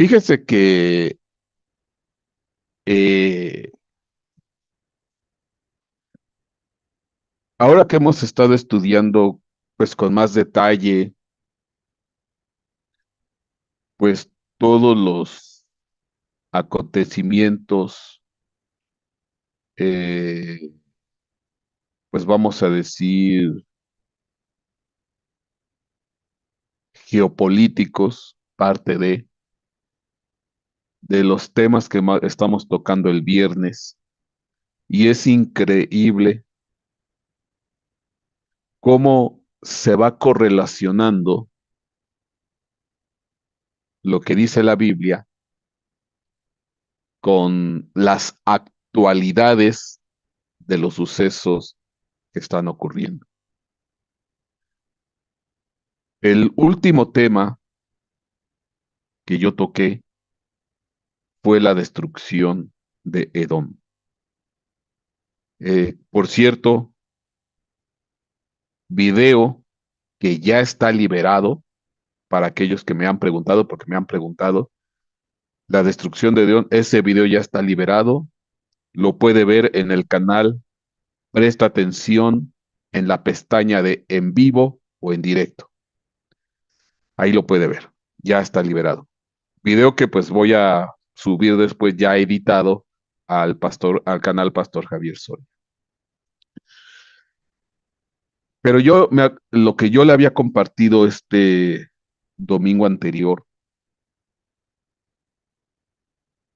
Fíjese que eh, ahora que hemos estado estudiando pues con más detalle pues todos los acontecimientos eh, pues vamos a decir geopolíticos, parte de los temas que estamos tocando el viernes, y es increíble cómo se va correlacionando lo que dice la Biblia con las actualidades de los sucesos que están ocurriendo. El último tema que yo toqué fue la destrucción de Edom. Por cierto, video que ya está liberado para aquellos que me han preguntado, porque me han preguntado, la destrucción de Edom, ese video ya está liberado, lo puede ver en el canal, presta atención en la pestaña de en vivo o en directo. Ahí lo puede ver, ya está liberado. Video que pues voy a subir después ya editado al canal Pastor Javier Sol. Pero lo que yo le había compartido este domingo anterior,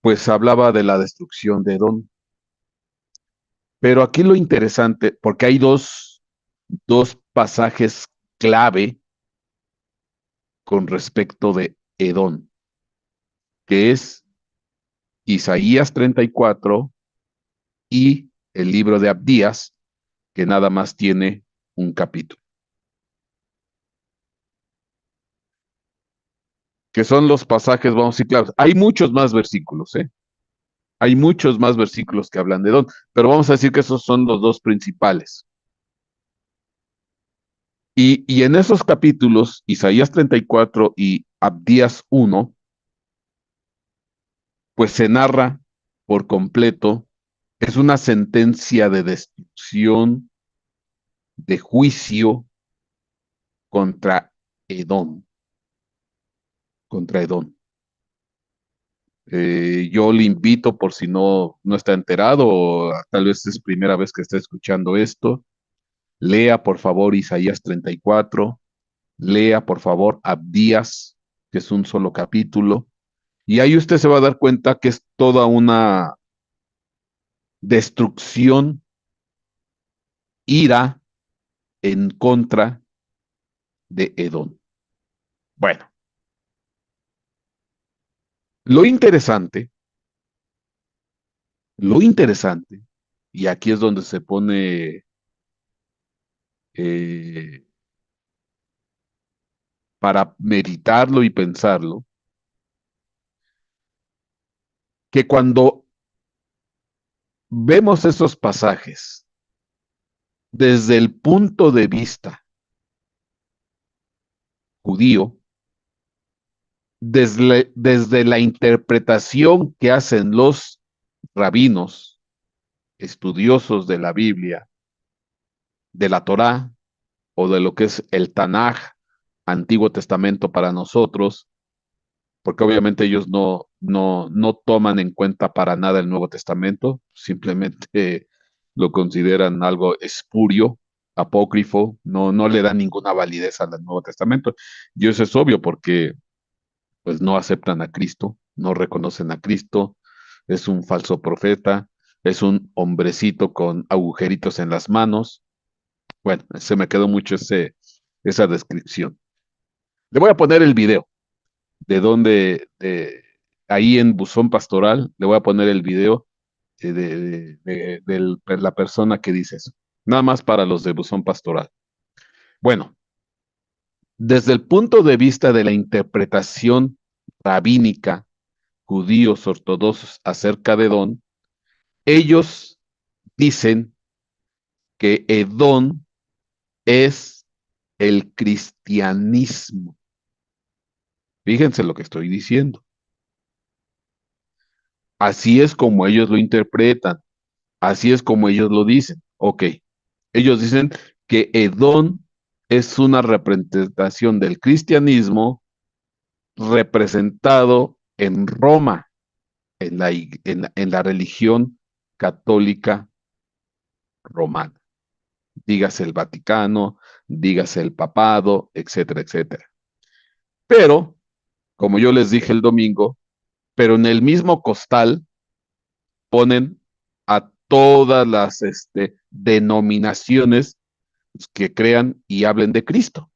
pues hablaba de la destrucción de Edom. Pero aquí lo interesante, porque hay dos pasajes clave con respecto de Edom, que es Isaías 34 y el libro de Abdías, que nada más tiene un capítulo, que son los pasajes, vamos a decir, claro, hay muchos más versículos, ¿eh? Hay muchos más versículos que hablan de Edom, pero vamos a decir que esos son los dos principales. Y en esos capítulos, Isaías 34 y Abdías 1, pues se narra por completo, es una sentencia de destrucción, de juicio contra Edom, contra Edom. Yo le invito, por si no está enterado, o tal vez es primera vez que está escuchando esto, lea por favor Isaías 34, lea por favor Abdías, que es un solo capítulo, y ahí usted se va a dar cuenta que es toda una destrucción, ira en contra de Edom. Bueno, lo interesante, lo interesante, y aquí es donde se pone eh, para meditarlo y pensarlo, que cuando vemos esos pasajes desde el punto de vista judío, desde la interpretación que hacen los rabinos, estudiosos de la Biblia, de la Torá o de lo que es el Tanaj, Antiguo Testamento para nosotros, porque obviamente ellos no toman en cuenta para nada el Nuevo Testamento, simplemente lo consideran algo espurio, apócrifo, no le dan ninguna validez al Nuevo Testamento. Y eso es obvio porque pues no aceptan a Cristo, no reconocen a Cristo, es un falso profeta, es un hombrecito con agujeritos en las manos. Bueno, se me quedó mucho esa descripción. Le voy a poner el video de donde, ahí en Buzón Pastoral, le voy a poner el video de la persona que dice eso. Nada más para los de Buzón Pastoral. Bueno, desde el punto de vista de la interpretación rabínica, judíos ortodoxos acerca de Edom, ellos dicen que Edom es el cristianismo. Fíjense lo que estoy diciendo. Así es como ellos lo interpretan, así es como ellos lo dicen. Ok, ellos dicen que Edom es una representación del cristianismo representado en Roma, en la religión católica romana. Dígase el Vaticano, dígase el papado, etcétera, etcétera. Pero, como yo les dije el domingo, pero en el mismo costal ponen a todas las denominaciones que crean y hablen de Cristo,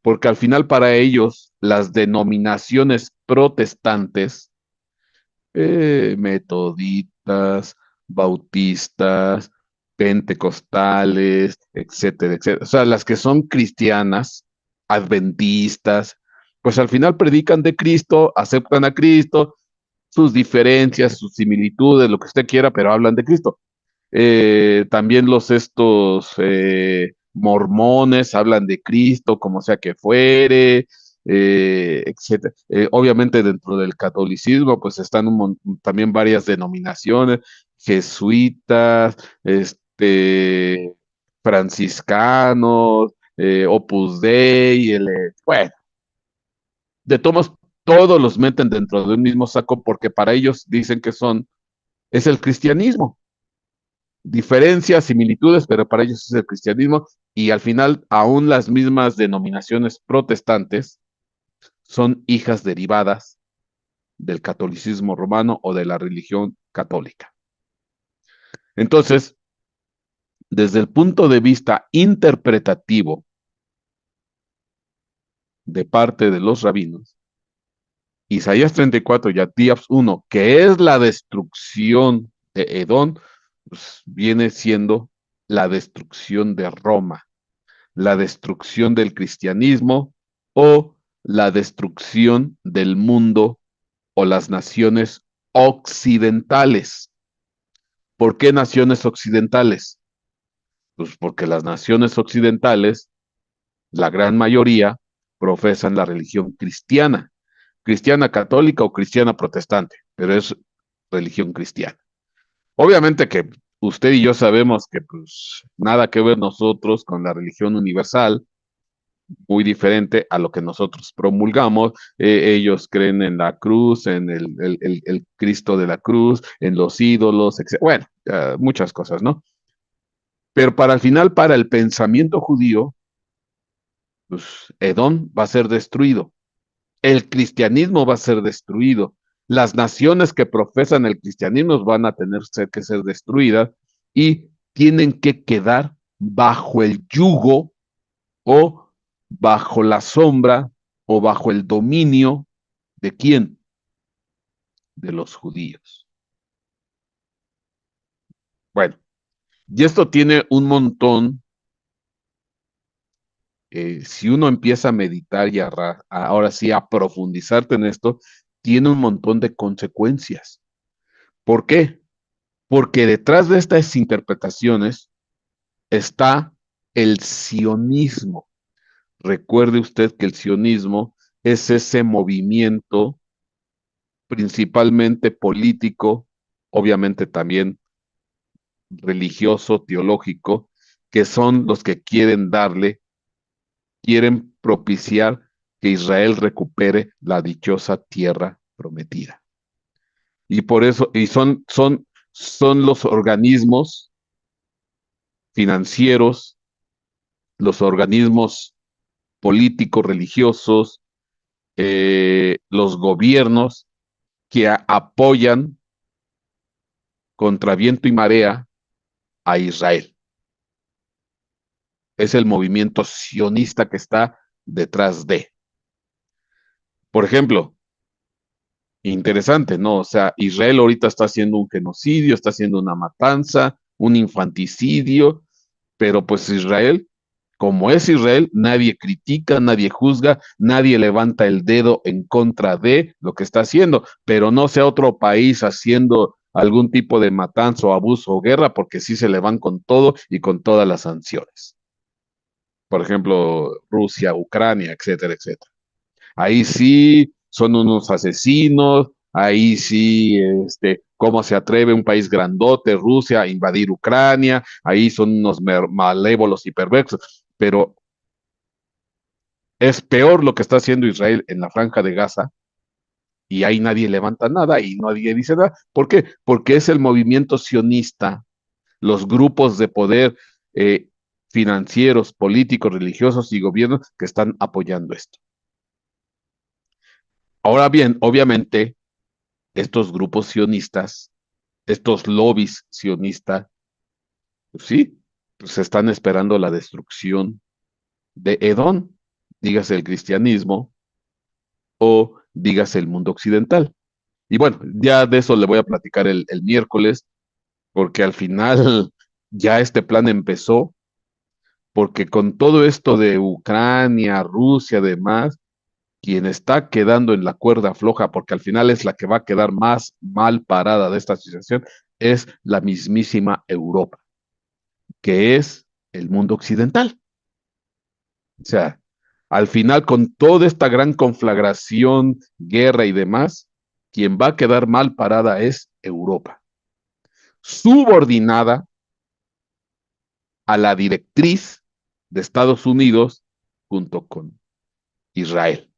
porque al final para ellos las denominaciones protestantes, metodistas, bautistas, pentecostales, etcétera, etcétera, o sea, las que son cristianas, adventistas, pues al final predican de Cristo, aceptan a Cristo, sus diferencias, sus similitudes, lo que usted quiera, pero hablan de Cristo. También los estos mormones hablan de Cristo, como sea que fuere, etcétera. Obviamente dentro del catolicismo, pues están también varias denominaciones, jesuitas, franciscanos, Opus Dei, bueno, de todos los meten dentro de un mismo saco porque para ellos dicen que es el cristianismo. Diferencias, similitudes, pero para ellos es el cristianismo y al final aún las mismas denominaciones protestantes son hijas derivadas del catolicismo romano o de la religión católica. Entonces, desde el punto de vista interpretativo de parte de los rabinos, Isaías 34 y Abdías 1, que es la destrucción de Edom, pues viene siendo la destrucción de Roma, la destrucción del cristianismo o la destrucción del mundo o las naciones occidentales. ¿Por qué naciones occidentales? Pues porque las naciones occidentales, la gran mayoría, profesan la religión cristiana, cristiana católica o cristiana protestante, pero es religión cristiana. Obviamente que usted y yo sabemos que pues nada que ver nosotros con la religión universal, muy diferente a lo que nosotros promulgamos. Ellos creen en la cruz, en el Cristo de la cruz, en los ídolos, etc. Bueno, muchas cosas, ¿no? Pero para el final, para el pensamiento judío, pues Edom va a ser destruido, el cristianismo va a ser destruido, las naciones que profesan el cristianismo van a tener que ser destruidas y tienen que quedar bajo el yugo o bajo la sombra o bajo el dominio de quién? De los judíos. Bueno, y esto tiene un montón, si uno empieza a meditar y ahora sí a profundizarte en esto, tiene un montón de consecuencias. ¿Por qué? Porque detrás de estas interpretaciones está el sionismo. Recuerde usted que el sionismo es ese movimiento principalmente político, obviamente también religioso, teológico, que son los que quieren propiciar que Israel recupere la dichosa tierra prometida. Y por eso, son los organismos financieros, los organismos políticos, religiosos, los gobiernos que apoyan contra viento y marea a Israel. Es el movimiento sionista que está detrás de. Por ejemplo, interesante, ¿no? O sea, Israel ahorita está haciendo un genocidio, está haciendo una matanza, un infanticidio, pero pues Israel, como es Israel, nadie critica, nadie juzga, nadie levanta el dedo en contra de lo que está haciendo, pero no sea otro país haciendo algún tipo de matanza o abuso o guerra, porque sí se le van con todo y con todas las sanciones. Por ejemplo, Rusia, Ucrania, etcétera, etcétera. Ahí sí son unos asesinos, ahí sí, cómo se atreve un país grandote, Rusia, a invadir Ucrania, ahí son unos malévolos y perversos, pero es peor lo que está haciendo Israel en la franja de Gaza y ahí nadie levanta nada y nadie dice nada. ¿Por qué? Porque es el movimiento sionista, los grupos de poder eh, financieros, políticos, religiosos y gobiernos que están apoyando esto. Ahora bien, obviamente, estos grupos sionistas, estos lobbies sionistas, pues sí, pues están esperando la destrucción de Edom, dígase el cristianismo o dígase el mundo occidental. Y bueno, ya de eso le voy a platicar el miércoles, porque al final ya este plan empezó, porque con todo esto de Ucrania, Rusia, además, quien está quedando en la cuerda floja, porque al final es la que va a quedar más mal parada de esta situación, es la mismísima Europa, que es el mundo occidental. O sea, al final, con toda esta gran conflagración, guerra y demás, quien va a quedar mal parada es Europa, subordinada a la directriz de Estados Unidos junto con Israel.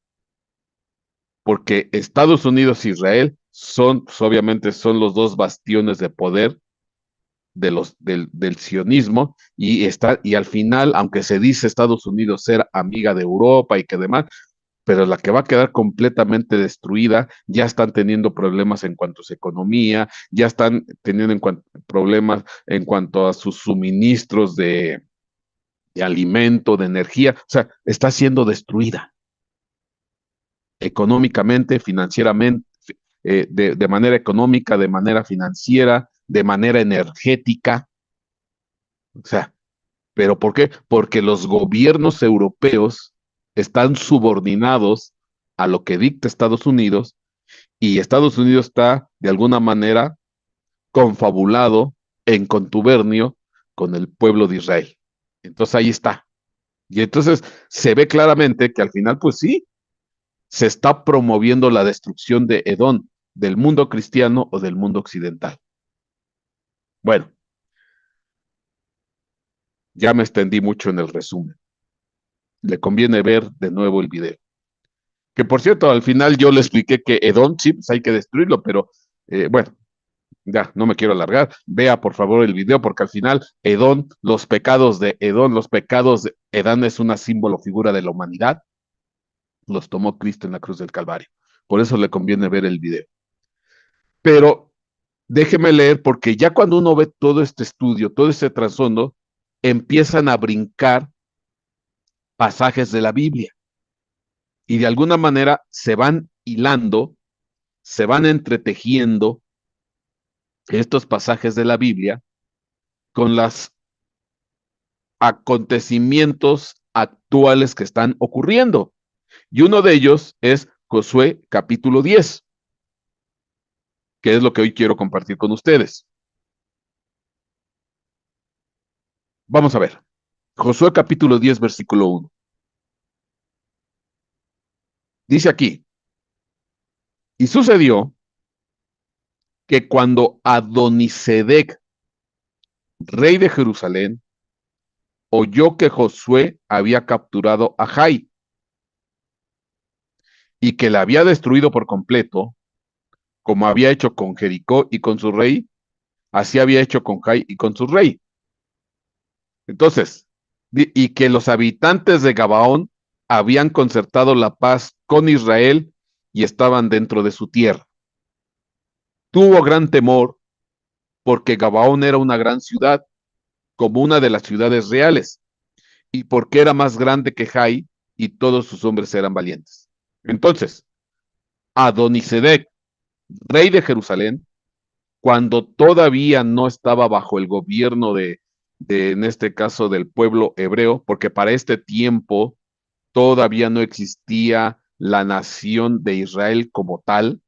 Porque Estados Unidos e Israel son, pues, obviamente, son los dos bastiones de poder del sionismo y al final, aunque se dice Estados Unidos ser amiga de Europa y que demás, pero la que va a quedar completamente destruida, ya están teniendo problemas en cuanto a su economía, ya están teniendo problemas en cuanto a sus suministros de alimento, de energía, o sea, está siendo destruida económicamente, financieramente, de manera económica, de manera financiera, de manera energética, o sea, ¿pero por qué? Porque los gobiernos europeos están subordinados a lo que dicta Estados Unidos y Estados Unidos está de alguna manera confabulado en contubernio con el pueblo de Israel. Entonces ahí está. Y entonces se ve claramente que al final, pues sí, se está promoviendo la destrucción de Edom, del mundo cristiano o del mundo occidental. Bueno, ya me extendí mucho en el resumen. Le conviene ver de nuevo el video. Que por cierto, al final yo le expliqué que Edom, sí, pues hay que destruirlo, pero bueno, ya, no me quiero alargar. Vea por favor el video, porque al final Edom, los pecados de Edom, los pecados de Edom es una símbolo, figura de la humanidad. Los tomó Cristo en la cruz del Calvario. Por eso le conviene ver el video. Pero déjeme leer, porque ya cuando uno ve todo este estudio, todo este trasfondo, empiezan a brincar pasajes de la Biblia y de alguna manera se van hilando, se van entretejiendo estos pasajes de la Biblia con los acontecimientos actuales que están ocurriendo. Y uno de ellos es Josué capítulo 10, que es lo que hoy quiero compartir con ustedes. Vamos a ver. Josué capítulo 10, versículo 1. Dice aquí, y sucedió que cuando Adonisedec, rey de Jerusalén, oyó que Josué había capturado a Jai y que la había destruido por completo, como había hecho con Jericó y con su rey, así había hecho con Jai y con su rey. Entonces, y que los habitantes de Gabaón habían concertado la paz con Israel y estaban dentro de su tierra. Tuvo gran temor porque Gabaón era una gran ciudad, como una de las ciudades reales, y porque era más grande que Jai y todos sus hombres eran valientes. Entonces, Adonisedec, rey de Jerusalén, cuando todavía no estaba bajo el gobierno en este caso, del pueblo hebreo, porque para este tiempo todavía no existía la nación de Israel como tal,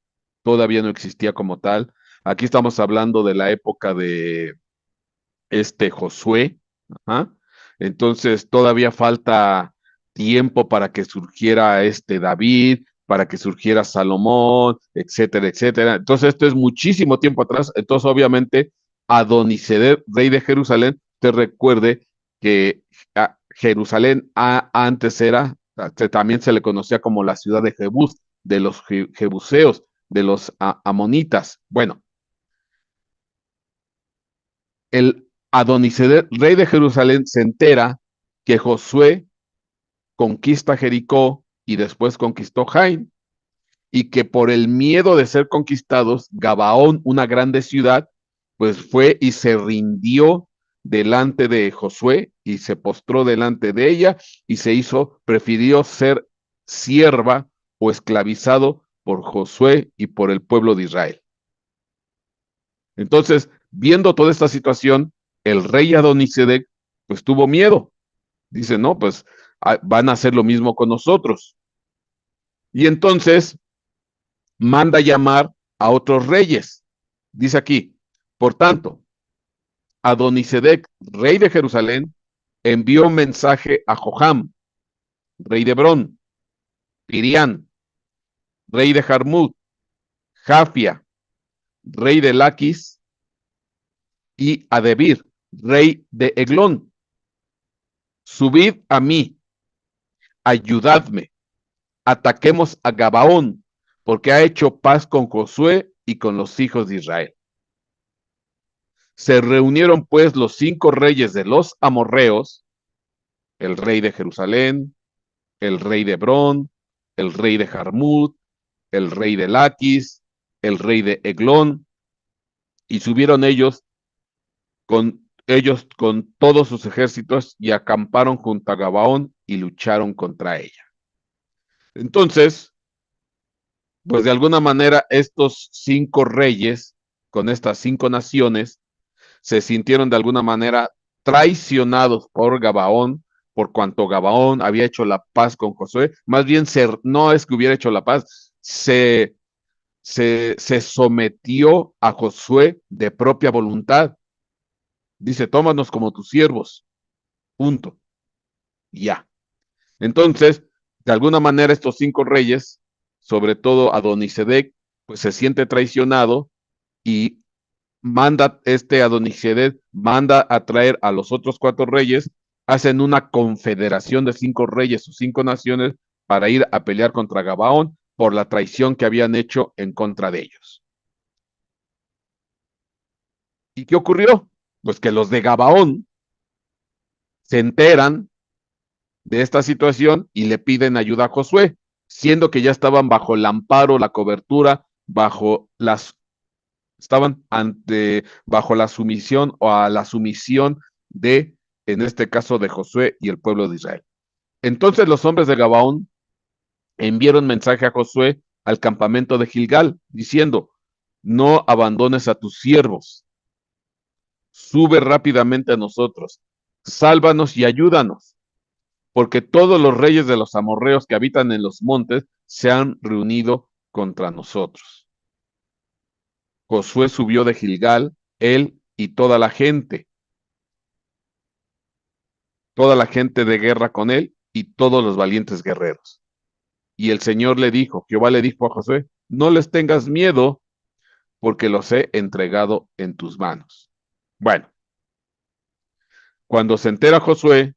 todavía no existía como tal. Aquí estamos hablando de la época de Josué. Ajá. Entonces todavía falta tiempo para que surgiera David, para que surgiera Salomón, etcétera, etcétera. Entonces, esto es muchísimo tiempo atrás. Entonces, obviamente, Adonisedec, rey de Jerusalén, te recuerde que Jerusalén antes era, también se le conocía como la ciudad de Jebús, de los jebuseos, de los amonitas. Bueno, el Adonisedec, rey de Jerusalén, se entera que Josué conquista Jericó y después conquistó Jaim, y que por el miedo de ser conquistados, Gabaón, una grande ciudad, pues fue y se rindió delante de Josué y se postró delante de ella y prefirió ser sierva o esclavizado por Josué y por el pueblo de Israel. Entonces, viendo toda esta situación, el rey Adonisedec pues tuvo miedo. Dice, no, pues van a hacer lo mismo con nosotros. Y entonces manda llamar a otros reyes. Dice aquí, por tanto, Adonisedec, rey de Jerusalén, envió un mensaje a Joram, rey de Hebrón, Pirián, rey de Jarmut, Jafia, rey de Laquis, y a Debir, rey de Eglón. Subid a mí, ayudadme, ataquemos a Gabaón, porque ha hecho paz con Josué y con los hijos de Israel. Se reunieron pues los 5 reyes de los amorreos, el rey de Jerusalén, el rey de Hebrón, el rey de Jarmut, el rey de Laquis, el rey de Eglón, y subieron ellos con todos sus ejércitos y acamparon junto a Gabaón y lucharon contra ella. Entonces, pues de alguna manera estos 5 reyes, con estas 5 naciones, se sintieron de alguna manera traicionados por Gabaón, por cuanto Gabaón había hecho la paz con Josué. Más bien, no es que hubiera hecho la paz, se sometió a Josué de propia voluntad. Dice, tómanos como tus siervos. Punto. Ya. Entonces, de alguna manera, estos 5 reyes, sobre todo Adonisedec, pues se siente traicionado y Adonisedec manda a traer a los otros 4 reyes, hacen una confederación de 5 reyes o 5 naciones para ir a pelear contra Gabaón por la traición que habían hecho en contra de ellos. ¿Y qué ocurrió? Pues que los de Gabaón se enteran de esta situación y le piden ayuda a Josué, siendo que ya estaban bajo el amparo, la cobertura, bajo la sumisión o a la sumisión de, en este caso, de Josué y el pueblo de Israel. Entonces los hombres de Gabaón enviaron mensaje a Josué al campamento de Gilgal, diciendo, no abandones a tus siervos, sube rápidamente a nosotros, sálvanos y ayúdanos, porque todos los reyes de los amorreos que habitan en los montes se han reunido contra nosotros. Josué subió de Gilgal, él y toda la gente de guerra con él y todos los valientes guerreros. Y el Señor le dijo, Jehová le dijo a Josué, no les tengas miedo, porque los he entregado en tus manos. Bueno, cuando se entera Josué,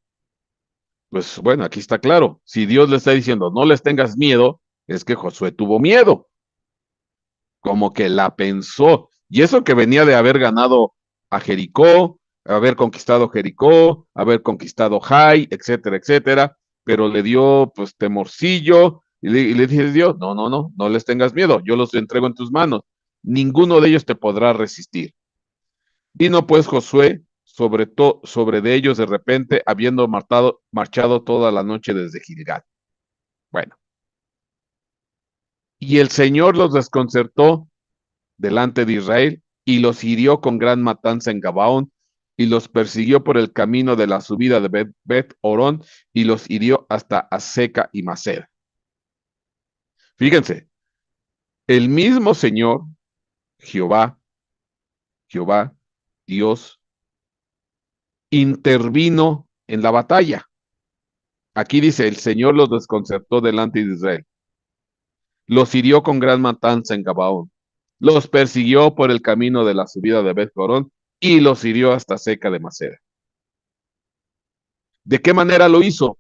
pues bueno, aquí está claro, si Dios le está diciendo, no les tengas miedo, es que Josué tuvo miedo, como que la pensó, y eso que venía de haber ganado a Jericó, haber conquistado Jericó, haber conquistado Jai, etcétera, etcétera, pero le dio pues temorcillo, y le dice Dios, no, no, no, no les tengas miedo, yo los entrego en tus manos, ninguno de ellos te podrá resistir. Vino pues Josué sobre de ellos de repente, habiendo marchado toda la noche desde Gilgal. Bueno, y el Señor los desconcertó delante de Israel y los hirió con gran matanza en Gabaón y los persiguió por el camino de la subida de Bet Orón y los hirió hasta Aseca y Maceda. Fíjense, el mismo Señor, Jehová, Jehová, Dios, intervino en la batalla. Aquí dice, el Señor los desconcertó delante de Israel. Los hirió con gran matanza en Gabaón. Los persiguió por el camino de la subida de Bet-Jorón y los hirió hasta Seca de Maceda. ¿De qué manera lo hizo?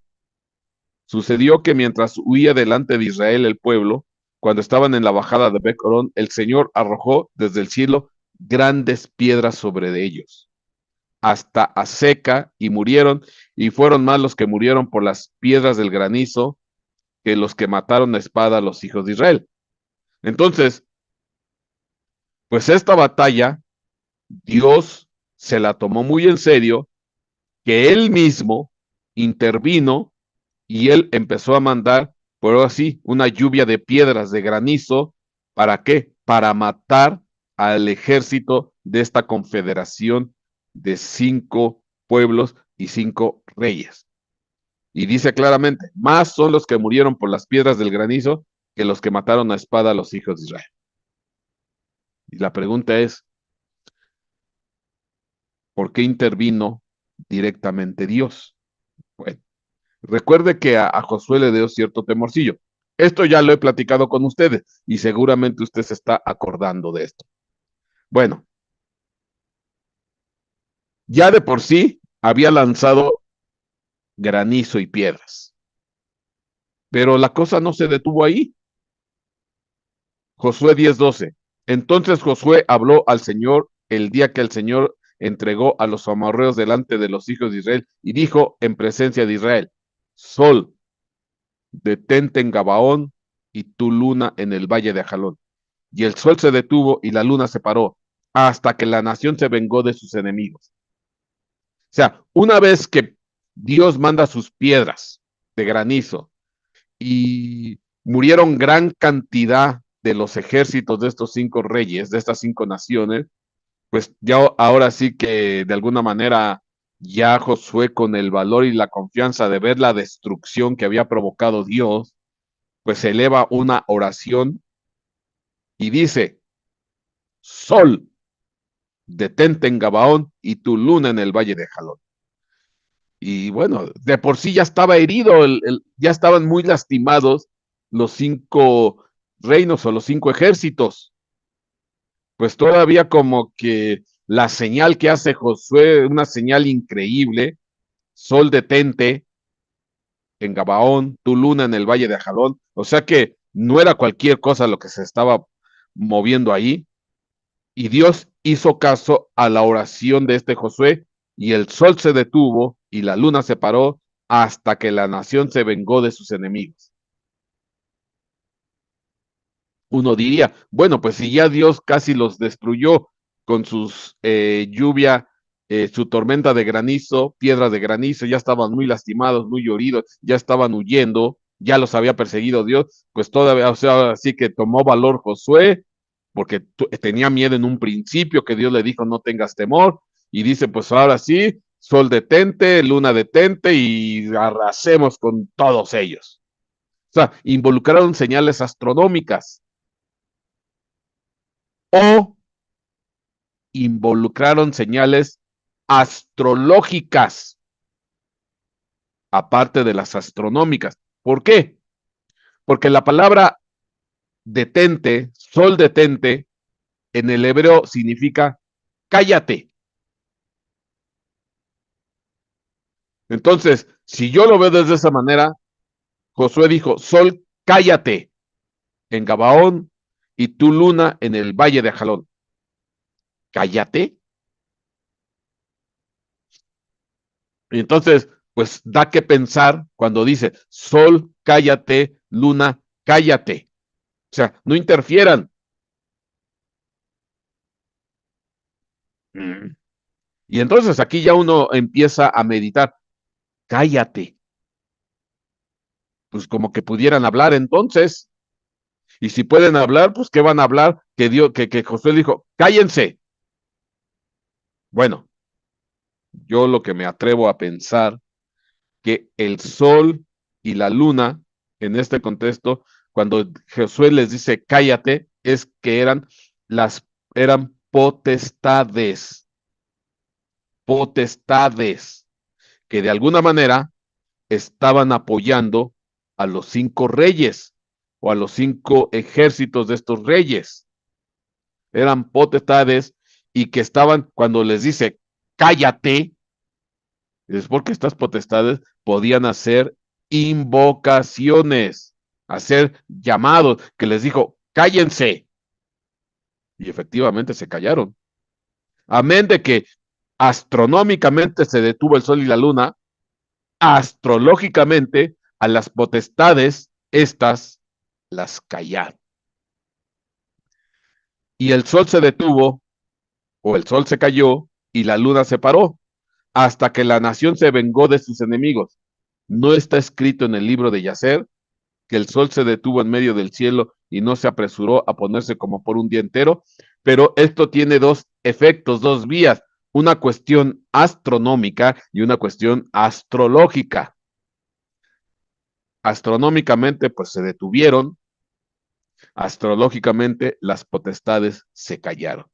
Sucedió que mientras huía delante de Israel el pueblo, cuando estaban en la bajada de Bet-Jorón, el Señor arrojó desde el cielo grandes piedras sobre ellos, hasta Aseca, y murieron, y fueron más los que murieron por las piedras del granizo que los que mataron a espada a los hijos de Israel. Entonces, pues esta batalla, Dios se la tomó muy en serio, que él mismo intervino y él empezó a mandar, por así, una lluvia de piedras de granizo. ¿Para qué? Para matar al ejército de esta confederación de 5 pueblos y 5 reyes. Y dice claramente, más son los que murieron por las piedras del granizo que los que mataron a espada a los hijos de Israel. Y la pregunta es, ¿por qué intervino directamente Dios? Bueno, recuerde que a Josué le dio cierto temorcillo. Esto ya lo he platicado con ustedes y seguramente usted se está acordando de esto. Bueno, ya de por sí había lanzado granizo y piedras, pero la cosa no se detuvo ahí. Josué 10:12. Entonces Josué habló al Señor el día que el Señor entregó a los amorreos delante de los hijos de Israel y dijo en presencia de Israel, Sol, detente en Gabaón y tu luna en el valle de Ajalón. Y el sol se detuvo y la luna se paró hasta que la nación se vengó de sus enemigos. O sea, una vez que Dios manda sus piedras de granizo y murieron gran cantidad de los ejércitos de estos 5 reyes, de estas 5 naciones, pues ya ahora sí que de alguna manera ya Josué, con el valor y la confianza de ver la destrucción que había provocado Dios, pues eleva una oración y dice, Sol, detente en Gabaón y tu luna en el valle de Jalón. Y bueno, de por sí ya estaba herido, ya estaban muy lastimados los 5 reinos o los 5 ejércitos. Pues todavía como que la señal que hace Josué, una señal increíble, Sol detente en Gabaón, tu luna en el valle de Jalón. O sea que no era cualquier cosa lo que se estaba moviendo ahí. Y Dios hizo caso a la oración de este Josué, y el sol se detuvo y la luna se paró hasta que la nación se vengó de sus enemigos. Uno diría, bueno, pues si ya Dios casi los destruyó con sus lluvia, su tormenta de granizo, piedras de granizo, ya estaban muy lastimados, muy heridos, ya estaban huyendo, ya los había perseguido Dios, pues todavía, o sea, así que tomó valor Josué, porque tenía miedo en un principio, que Dios le dijo, no tengas temor, y dice, pues ahora sí, sol detente, luna detente, y arrasemos con todos ellos. O sea, involucraron señales astronómicas o involucraron señales astrológicas, aparte de las astronómicas. ¿Por qué? Porque la palabra detente, sol detente, en el hebreo significa cállate. Entonces, si yo lo veo desde esa manera, Josué dijo, sol, cállate en Gabaón y tu luna en el valle de Jalón. Cállate. Y entonces, pues da que pensar cuando dice, sol, cállate, luna, cállate. O sea, no interfieran. Mm. Y entonces aquí ya uno empieza a meditar, cállate, pues como que pudieran hablar entonces. Y si pueden hablar, pues ¿qué van a hablar? Que Josué dijo, cállense. Bueno, yo lo que me atrevo a pensar, que el sol y la luna, en este contexto, cuando Josué les dice cállate, es que eran potestades, que de alguna manera estaban apoyando a los 5 reyes o a los 5 ejércitos de estos reyes. Eran potestades y que estaban, cuando les dice, cállate, es porque estas potestades podían hacer invocaciones, hacer llamados, que les dijo, cállense. Y efectivamente se callaron. Amén de que astronómicamente se detuvo el sol y la luna, astrológicamente a las potestades estas las callaron. Y el sol se detuvo, o el sol se cayó, y la luna se paró, hasta que la nación se vengó de sus enemigos. No está escrito en el libro de Yacer que el sol se detuvo en medio del cielo y no se apresuró a ponerse como por un día entero, pero esto tiene dos efectos, dos vías, una cuestión astronómica y una cuestión astrológica. Astronómicamente, pues se detuvieron, astrológicamente las potestades se callaron.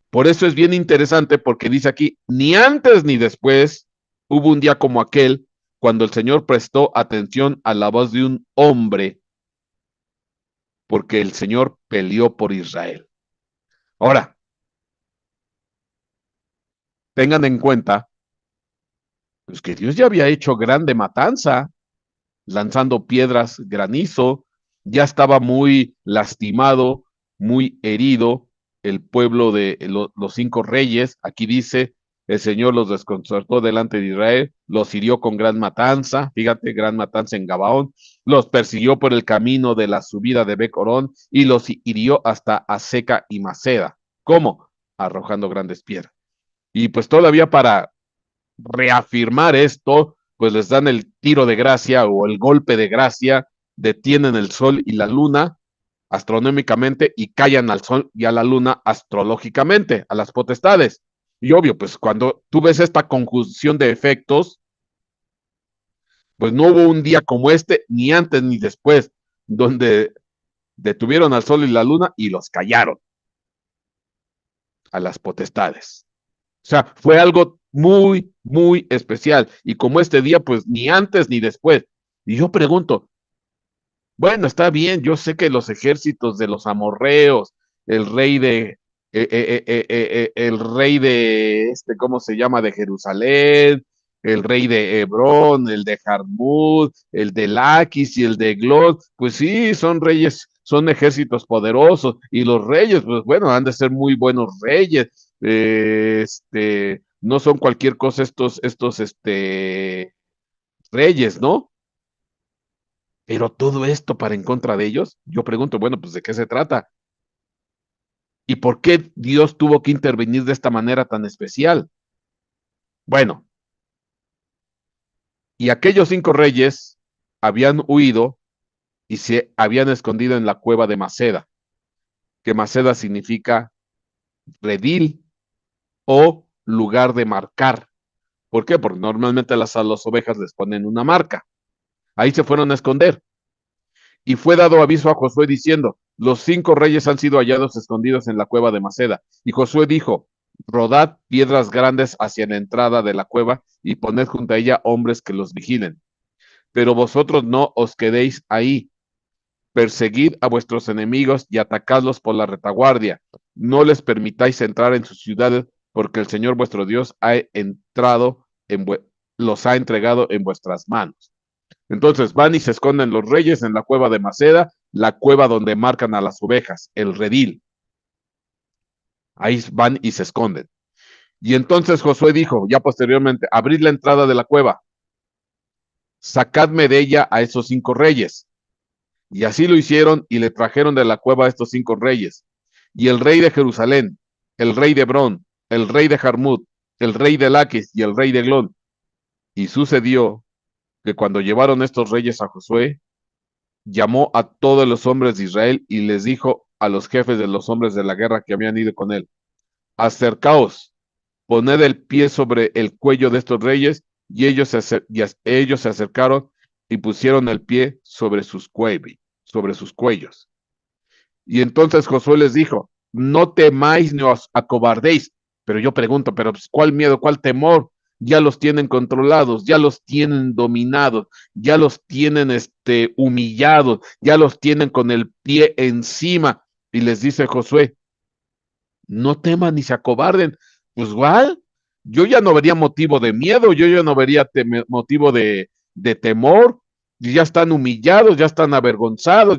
Por eso es bien interesante porque dice aquí, ni antes ni después hubo un día como aquel cuando el Señor prestó atención a la voz de un hombre, porque el Señor peleó por Israel. Ahora, tengan en cuenta pues, que Dios ya había hecho grande matanza, lanzando piedras, granizo, ya estaba muy lastimado, muy herido el pueblo de los 5 reyes. Aquí dice, el Señor los desconcertó delante de Israel, los hirió con gran matanza, fíjate, gran matanza en Gabaón, los persiguió por el camino de la subida de Becorón y los hirió hasta Aseca y Maceda. ¿Cómo? Arrojando grandes piedras. Y pues todavía para reafirmar esto, pues les dan el tiro de gracia o el golpe de gracia, detienen el sol y la luna astronómicamente y callan al sol y a la luna astrológicamente, a las potestades. Y obvio, pues cuando tú ves esta conjunción de efectos, pues no hubo un día como este, ni antes ni después, donde detuvieron al sol y la luna y los callaron a las potestades. O sea, fue algo muy, muy especial. Y como este día, pues ni antes ni después. Y yo pregunto, bueno, está bien, yo sé que los ejércitos de los amorreos, el rey de, el rey de, ¿cómo se llama? De Jerusalén, el rey de Hebrón, el de Jarmut, el de Laquis y el de Glod, pues sí, son reyes, son ejércitos poderosos. Y los reyes, pues bueno, han de ser muy buenos reyes. No son cualquier cosa reyes, ¿no? Pero todo esto para en contra de ellos, yo pregunto, bueno, pues ¿de qué se trata? ¿Y por qué Dios tuvo que intervenir de esta manera tan especial? Bueno, y aquellos 5 reyes habían huido y se habían escondido en la cueva de Maceda, que Maceda significa redil o lugar de marcar. ¿Por qué? Porque normalmente a las ovejas les ponen una marca. Ahí se fueron a esconder. Y fue dado aviso a Josué diciendo, los 5 reyes han sido hallados escondidos en la cueva de Maceda. Y Josué dijo, rodad piedras grandes hacia la entrada de la cueva y poned junto a ella hombres que los vigilen. Pero vosotros no os quedéis ahí. Perseguid a vuestros enemigos y atacadlos por la retaguardia. No les permitáis entrar en sus ciudades, porque el Señor vuestro Dios los ha entregado en vuestras manos. Entonces van y se esconden los reyes en la cueva de Maceda, la cueva donde marcan a las ovejas, el redil. Ahí van y se esconden. Y entonces Josué dijo, ya posteriormente, abrid la entrada de la cueva, sacadme de ella a esos 5 reyes. Y así lo hicieron y le trajeron de la cueva a estos 5 reyes. Y el rey de Jerusalén, el rey de Hebrón, el rey de Jarmut, el rey de Laquis y el rey de Glón. Y sucedió que cuando llevaron estos reyes a Josué, llamó a todos los hombres de Israel y les dijo a los jefes de los hombres de la guerra que habían ido con él, acercaos, poned el pie sobre el cuello de estos reyes, y ellos se acercaron y pusieron el pie sobre sus cuellos. Y entonces Josué les dijo, no temáis ni os acobardéis. Pero yo pregunto, pero ¿cuál miedo, cuál temor? ya los tienen controlados, ya los tienen dominados, ya los tienen humillados, ya los tienen con el pie encima. Y les dice Josué, no teman ni se acobarden. Pues igual, yo ya no vería motivo de miedo, yo ya no vería motivo de temor. Ya están humillados, ya están avergonzados,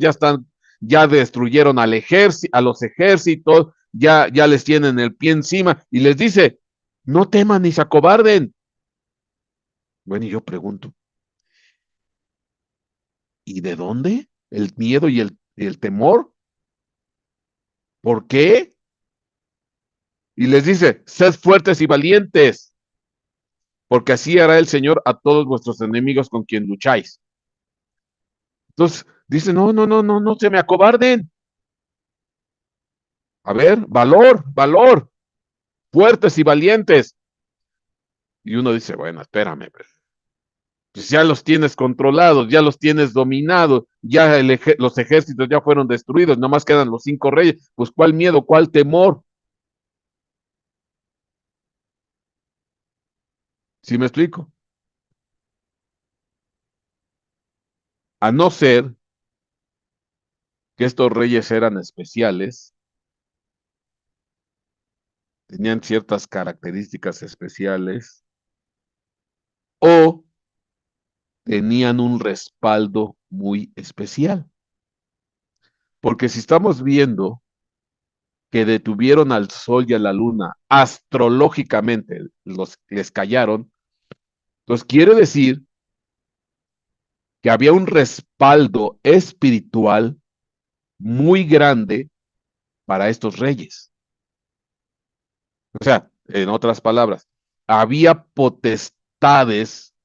ya destruyeron al ejército, a los ejércitos, ya les tienen el pie encima y les dice, no teman ni se acobarden. Bueno, y yo pregunto, ¿y de dónde el miedo y el temor? ¿Por qué? Y les dice, sed fuertes y valientes, porque así hará el Señor a todos vuestros enemigos con quien lucháis. Entonces, dice, no, no, no, no, no se me acobarden. A ver, valor, valor, fuertes y valientes. Y uno dice, bueno, espérame, pues ya los tienes controlados, ya los tienes dominados, ya los ejércitos ya fueron destruidos, nomás quedan los 5 reyes, pues cuál miedo, cuál temor. ¿Sí me explico? A no ser que estos reyes eran especiales, tenían ciertas características especiales o tenían un respaldo muy especial. Porque si estamos viendo que detuvieron al sol y a la luna astrológicamente, les callaron, entonces quiere decir que había un respaldo espiritual muy grande para estos reyes. O sea, en otras palabras, había potestades,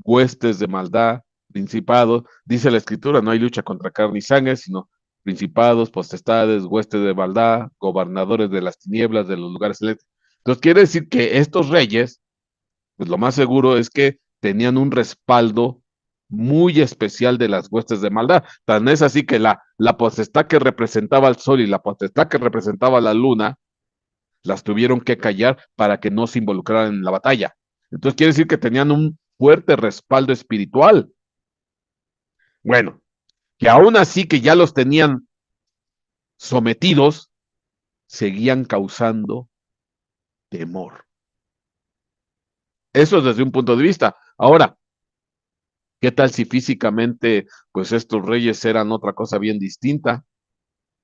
huestes de maldad, principados, dice la escritura, no hay lucha contra carne y sangre, sino principados, potestades, huestes de maldad, gobernadores de las tinieblas, de los lugares celestes. Entonces quiere decir que estos reyes, pues lo más seguro es que tenían un respaldo muy especial de las huestes de maldad. Tan es así que la potestad que representaba al sol y la potestad que representaba a la luna, las tuvieron que callar para que no se involucraran en la batalla. Entonces quiere decir que tenían un fuerte respaldo espiritual. Bueno, que aún así que ya los tenían sometidos, seguían causando temor. Eso desde un punto de vista. Ahora, ¿qué tal si físicamente, pues estos reyes eran otra cosa bien distinta?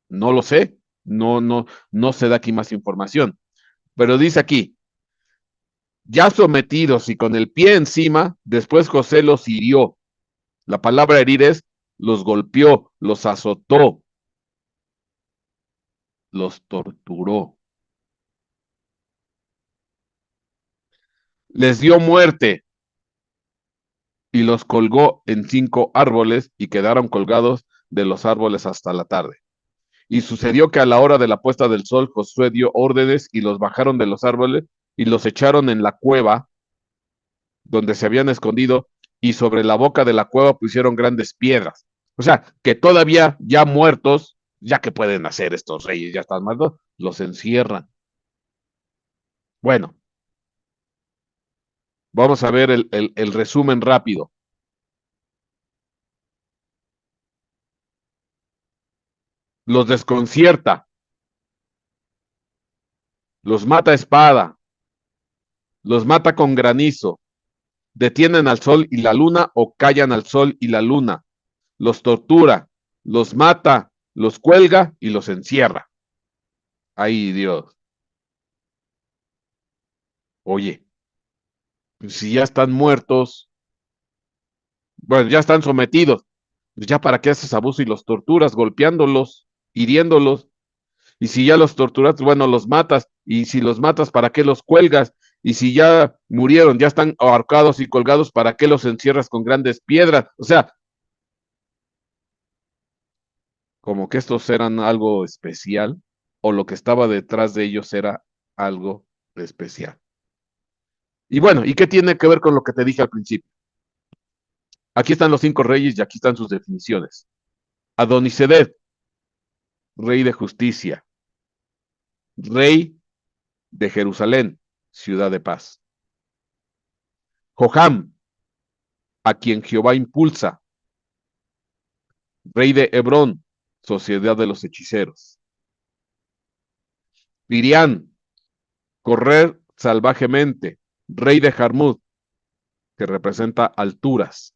No lo sé, no se da aquí más información. Pero dice aquí, ya sometidos y con el pie encima, después José los hirió. La palabra herir es, los golpeó, los azotó, los torturó, les dio muerte y los colgó en 5 árboles y quedaron colgados de los árboles hasta la tarde. Y sucedió que a la hora de la puesta del sol, Josué dio órdenes y los bajaron de los árboles y los echaron en la cueva donde se habían escondido y sobre la boca de la cueva pusieron grandes piedras. O sea, que todavía ya muertos, ya que pueden hacer estos reyes, ya están muertos, los encierran. Bueno, vamos a ver el resumen rápido. Los desconcierta, los mata a espada, los mata con granizo, detienen al sol y la luna o callan al sol y la luna, los tortura, los mata, los cuelga y los encierra. Ay, Dios. Oye, pues si ya están muertos, bueno, ya están sometidos, pues ya para qué haces abuso y los torturas, golpeándolos, hiriéndolos. Y si ya los torturas, bueno, los matas. Y si los matas, ¿para qué los cuelgas? Y si ya murieron, ya están ahorcados y colgados, ¿para qué los encierras con grandes piedras? O sea, como que estos eran algo especial, o lo que estaba detrás de ellos era algo especial. Y bueno, ¿y qué tiene que ver con lo que te dije al principio? Aquí están los 5 reyes y aquí están sus definiciones. Adonisedec, rey de justicia, rey de Jerusalén, ciudad de paz. Joram, a quien Jehová impulsa, rey de Hebrón, sociedad de los hechiceros. Pirián, correr salvajemente, rey de Jarmut, que representa alturas.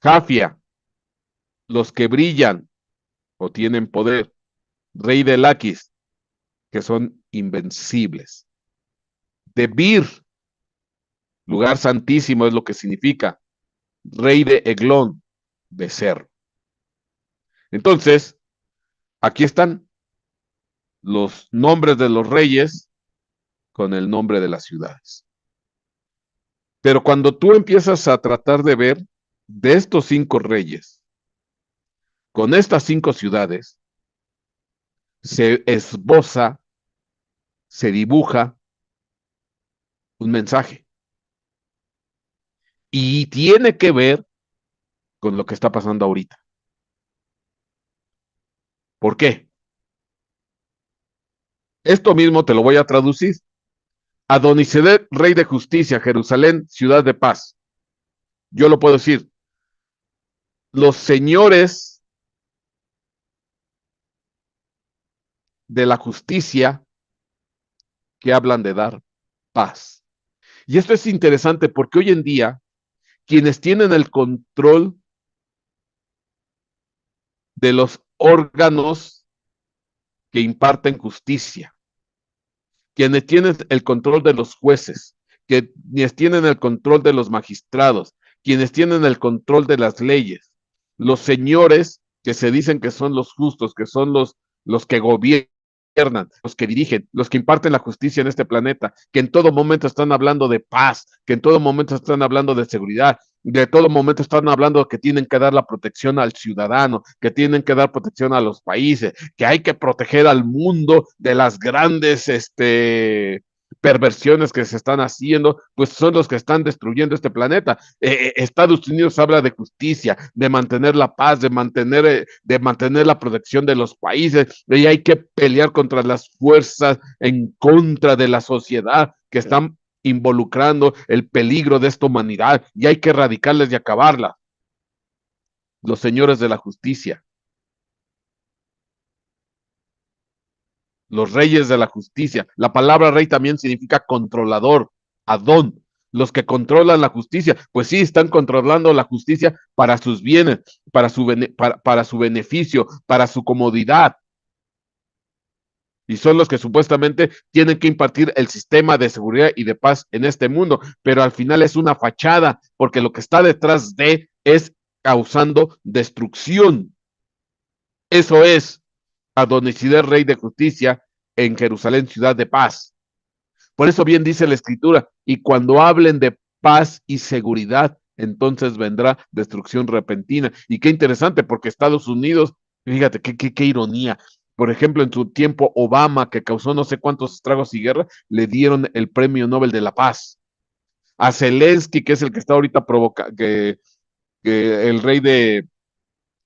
Jafia, los que brillan o tienen poder, rey de Laquis, que son invencibles. Debir, lugar santísimo es lo que significa, rey de Eglón, becerro. Entonces, aquí están los nombres de los reyes con el nombre de las ciudades. Pero cuando tú empiezas a tratar de ver de estos 5 reyes, con estas 5 ciudades, se esboza, se dibuja un mensaje. Y tiene que ver con lo que está pasando ahorita. ¿Por qué? Esto mismo te lo voy a traducir. Adonisedec, rey de justicia, Jerusalén, ciudad de paz. Yo lo puedo decir. Los señores de la justicia que hablan de dar paz. Y esto es interesante porque hoy en día quienes tienen el control de los órganos que imparten justicia, quienes tienen el control de los jueces, quienes tienen el control de los magistrados, quienes tienen el control de las leyes, los señores que se dicen que son los justos, que son los que gobiernan, los que dirigen, los que imparten la justicia en este planeta, que en todo momento están hablando de paz, que en todo momento están hablando de seguridad, de todo momento están hablando que tienen que dar la protección al ciudadano, que tienen que dar protección a los países, que hay que proteger al mundo de las grandes perversiones que se están haciendo, pues son los que están destruyendo este planeta. Estados Unidos habla de justicia, de mantener la paz, de mantener la protección de los países, y hay que pelear contra las fuerzas en contra de la sociedad que están involucrando el peligro de esta humanidad, y hay que erradicarles y acabarla. Los señores de la justicia, los reyes de la justicia. La palabra rey también significa controlador, Adón. Los que controlan la justicia, pues sí, están controlando la justicia para sus bienes, para su beneficio, para su comodidad. Y son los que supuestamente tienen que impartir el sistema de seguridad y de paz en este mundo, pero al final es una fachada, porque lo que está detrás de es causando destrucción. Eso es Adonisedec, rey de justicia, en Jerusalén, ciudad de paz. Por eso bien dice la escritura, y cuando hablen de paz y seguridad, entonces vendrá destrucción repentina. Y qué interesante, porque Estados Unidos, fíjate, qué ironía. Por ejemplo, en su tiempo, Obama, que causó no sé cuántos estragos y guerra, le dieron el premio Nobel de la Paz. A Zelensky, que es el que está ahorita provocando, que el rey de,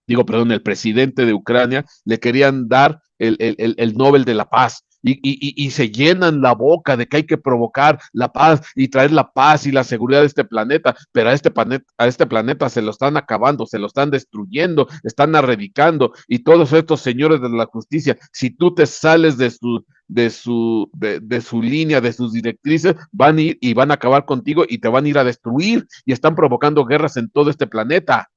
digo, perdón, el presidente de Ucrania, le querían dar el Nobel de la Paz. Y se llenan la boca de que hay que provocar la paz y traer la paz y la seguridad de este planeta, pero a este planeta se lo están acabando, se lo están destruyendo, están erradicando, y todos estos señores de la justicia, si tú te sales de su línea, de sus directrices, van a ir y van a acabar contigo y te van a ir a destruir, y están provocando guerras en todo este planeta.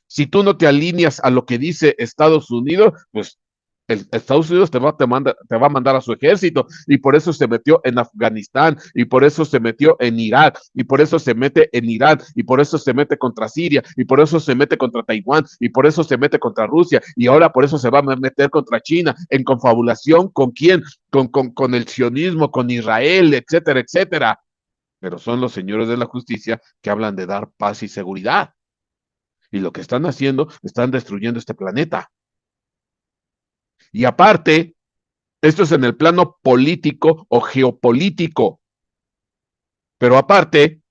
Si tú no te alineas a lo que dice Estados Unidos, pues Estados Unidos te va a mandar a su ejército, y por eso se metió en Afganistán, y por eso se metió en Irak, y por eso se mete en Irán, y por eso se mete contra Siria, y por eso se mete contra Taiwán, y por eso se mete contra Rusia, y ahora por eso se va a meter contra China, en confabulación con quién, con el sionismo, con Israel, etcétera, etcétera. Pero son los señores de la justicia que hablan de dar paz y seguridad. Y lo que están haciendo, están destruyendo este planeta. Y aparte, esto es en el plano político o geopolítico. Pero aparte,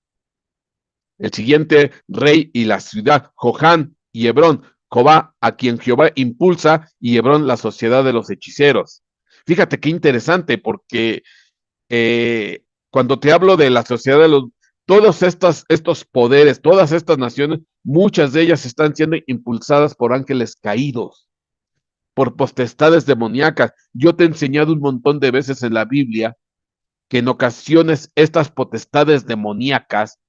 el siguiente rey y la ciudad, Johan y Hebrón, Jobá, a quien Jehová impulsa, y Hebrón, la sociedad de los hechiceros. Fíjate qué interesante, porque cuando te hablo de la sociedad Todos estos poderes, todas estas naciones, muchas de ellas están siendo impulsadas por ángeles caídos, por potestades demoníacas. Yo te he enseñado un montón de veces en la Biblia que en ocasiones estas potestades demoníacas,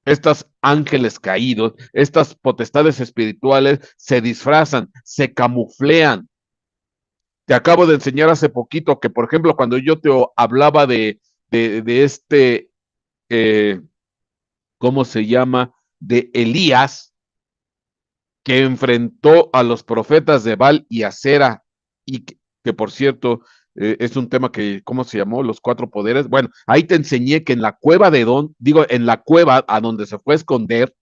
estos ángeles caídos, estas potestades espirituales se disfrazan, se camuflean. Te acabo de enseñar hace poquito que, por ejemplo, cuando yo te hablaba de este, eh, ¿cómo se llama? De Elías, que enfrentó a los profetas de Baal y Acera, y que por cierto, es un tema que, ¿cómo se llamó? Los cuatro poderes. Bueno, ahí te enseñé que en la cueva de Don, digo, en la cueva a donde se fue a esconder,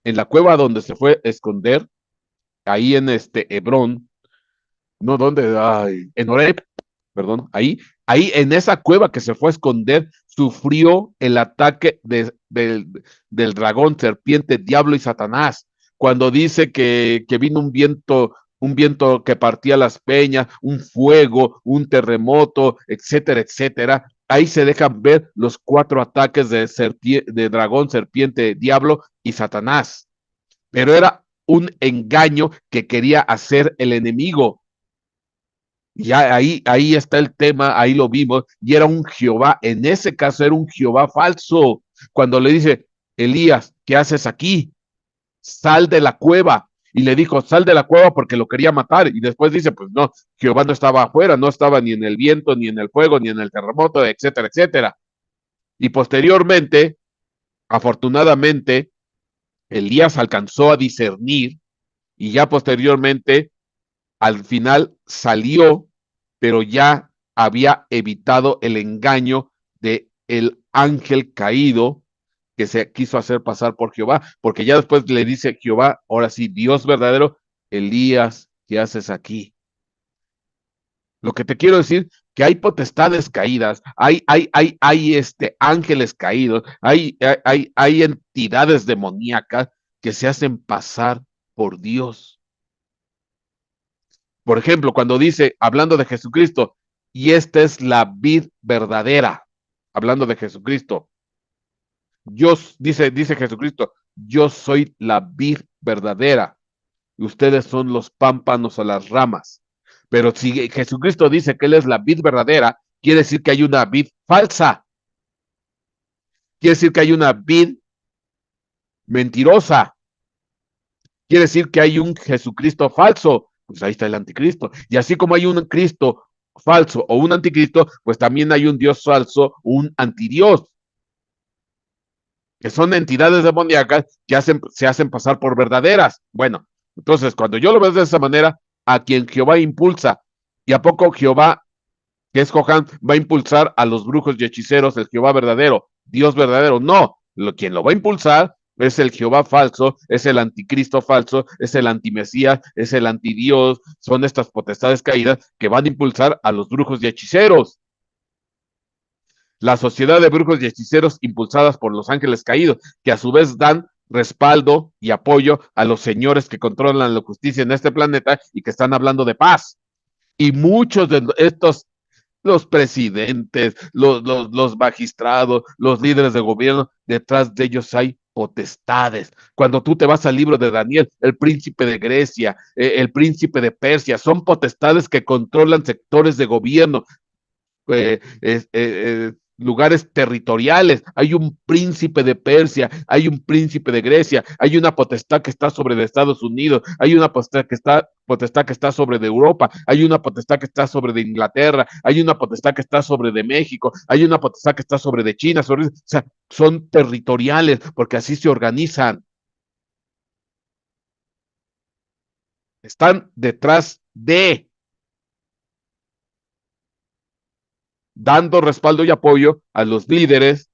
en la cueva donde se fue a esconder, ahí en Hebrón, no, ¿dónde? Ay, en Oreb, perdón, ahí en esa cueva que se fue a esconder, sufrió el ataque del dragón, serpiente, diablo y Satanás. Cuando dice que vino un viento que partía las peñas, un fuego, un terremoto, etcétera, etcétera. Ahí se dejan ver los cuatro ataques de dragón, serpiente, diablo y Satanás. Pero era un engaño que quería hacer el enemigo. Ya ahí está el tema, ahí lo vimos, y era un Jehová, en ese caso era un Jehová falso, cuando le dice, Elías, ¿qué haces aquí? Sal de la cueva, y le dijo, sal de la cueva porque lo quería matar, y después dice, pues no, Jehová no estaba afuera, no estaba ni en el viento, ni en el fuego, ni en el terremoto, etcétera, etcétera. Y posteriormente, afortunadamente, Elías alcanzó a discernir, y ya posteriormente al final salió, pero ya había evitado el engaño de el ángel caído que se quiso hacer pasar por Jehová, porque ya después le dice Jehová, ahora sí, Dios verdadero, Elías, ¿qué haces aquí? Lo que te quiero decir, que hay potestades caídas, hay ángeles caídos, hay entidades demoníacas que se hacen pasar por Dios. Por ejemplo, cuando dice, hablando de Jesucristo, y esta es la vid verdadera, hablando de Jesucristo, dice Jesucristo, yo soy la vid verdadera, y ustedes son los pámpanos o las ramas. Pero si Jesucristo dice que Él es la vid verdadera, quiere decir que hay una vid falsa, quiere decir que hay una vid mentirosa, quiere decir que hay un Jesucristo falso, pues ahí está el anticristo. Y así como hay un Cristo falso o un anticristo, pues también hay un Dios falso, un antidios, que son entidades demoníacas que se hacen pasar por verdaderas. Bueno, entonces cuando yo lo veo de esa manera, a quien Jehová impulsa, y a poco Jehová, que es Johan, va a impulsar a los brujos y hechiceros, el Jehová verdadero, Dios verdadero, no, quien lo va a impulsar es el Jehová falso, es el anticristo falso, es el antimesías, es el antidios, son estas potestades caídas que van a impulsar a los brujos y hechiceros. La sociedad de brujos y hechiceros impulsadas por los ángeles caídos, que a su vez dan respaldo y apoyo a los señores que controlan la justicia en este planeta y que están hablando de paz. Y muchos de estos, los presidentes, los magistrados, los líderes de gobierno, detrás de ellos hay potestades. Cuando tú te vas al libro de Daniel, el príncipe de Grecia, el príncipe de Persia, son potestades que controlan sectores de gobierno, lugares territoriales. Hay un príncipe de Persia, hay un príncipe de Grecia, hay una potestad que está sobre de Estados Unidos, hay una potestad que está sobre de Europa, hay una potestad que está sobre de Inglaterra, hay una potestad que está sobre de México, hay una potestad que está sobre de China, o sea, son territoriales porque así se organizan. Están detrás de, dando respaldo y apoyo a los líderes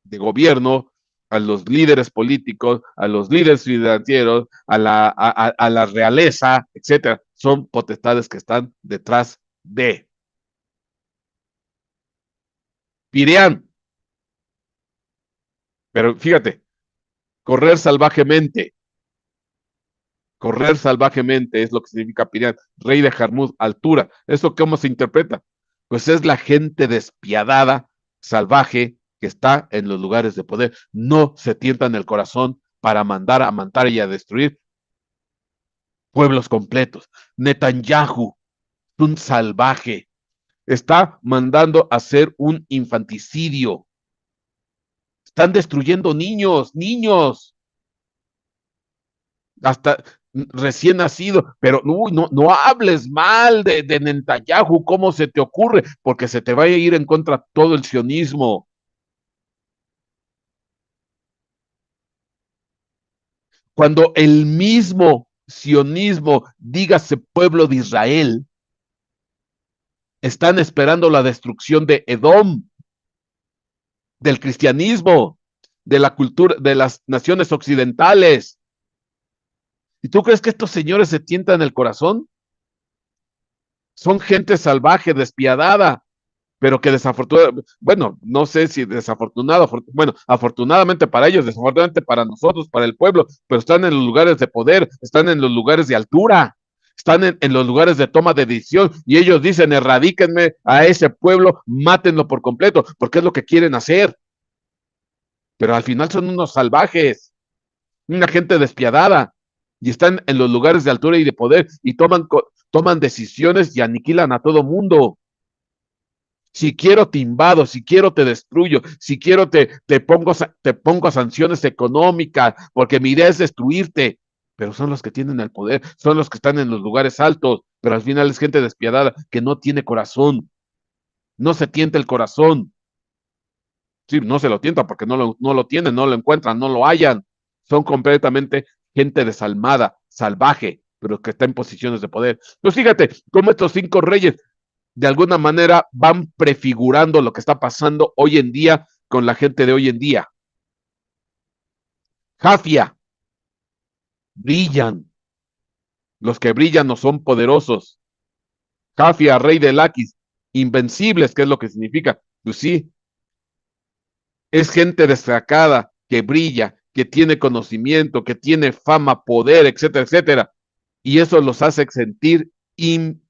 de gobierno, a los líderes políticos, a los líderes financieros, a la realeza, etcétera. Son potestades que están detrás de. Pirean, pero fíjate, correr salvajemente es lo que significa Pirean, rey de Jarmuz, altura. ¿Eso cómo se interpreta? Pues es la gente despiadada, salvaje, que está en los lugares de poder no se tientan el corazón para mandar a matar y a destruir pueblos completos. Netanyahu, un salvaje, está mandando a hacer un infanticidio. Están destruyendo niños, hasta recién nacido, pero no hables mal de Netanyahu, ¿cómo se te ocurre? Porque se te va a ir en contra todo el sionismo. Cuando el mismo sionismo, dígase pueblo de Israel, están esperando la destrucción de Edom, del cristianismo, de la cultura, de las naciones occidentales. ¿Y tú crees que estos señores se tientan el corazón? Son gente salvaje, despiadada, pero que desafortunadamente, bueno, no sé si desafortunado, bueno, afortunadamente para ellos, desafortunadamente para nosotros, para el pueblo, pero están en los lugares de poder, están en los lugares de altura, están en los lugares de toma de decisión y ellos dicen, erradíquenme a ese pueblo, mátenlo por completo, porque es lo que quieren hacer, pero al final son unos salvajes, una gente despiadada y están en los lugares de altura y de poder y toman decisiones y aniquilan a todo mundo. Si quiero te invado, si quiero te destruyo, si quiero te pongo sanciones económicas, porque mi idea es destruirte. Pero son los que tienen el poder, son los que están en los lugares altos, pero al final es gente despiadada que no tiene corazón, no se tienta el corazón. Sí, no se lo tienta porque no lo tienen, no lo encuentran, no lo hallan. Son completamente gente desalmada, salvaje, pero que está en posiciones de poder. Pues fíjate cómo estos 5 reyes de alguna manera van prefigurando lo que está pasando hoy en día con la gente de hoy en día. Jafia, brillan. Los que brillan no son poderosos. Jafia, rey de Laquis, invencibles, ¿qué es lo que significa? Pues sí, es gente destacada, que brilla, que tiene conocimiento, que tiene fama, poder, etcétera, etcétera. Y eso los hace sentir invencibles.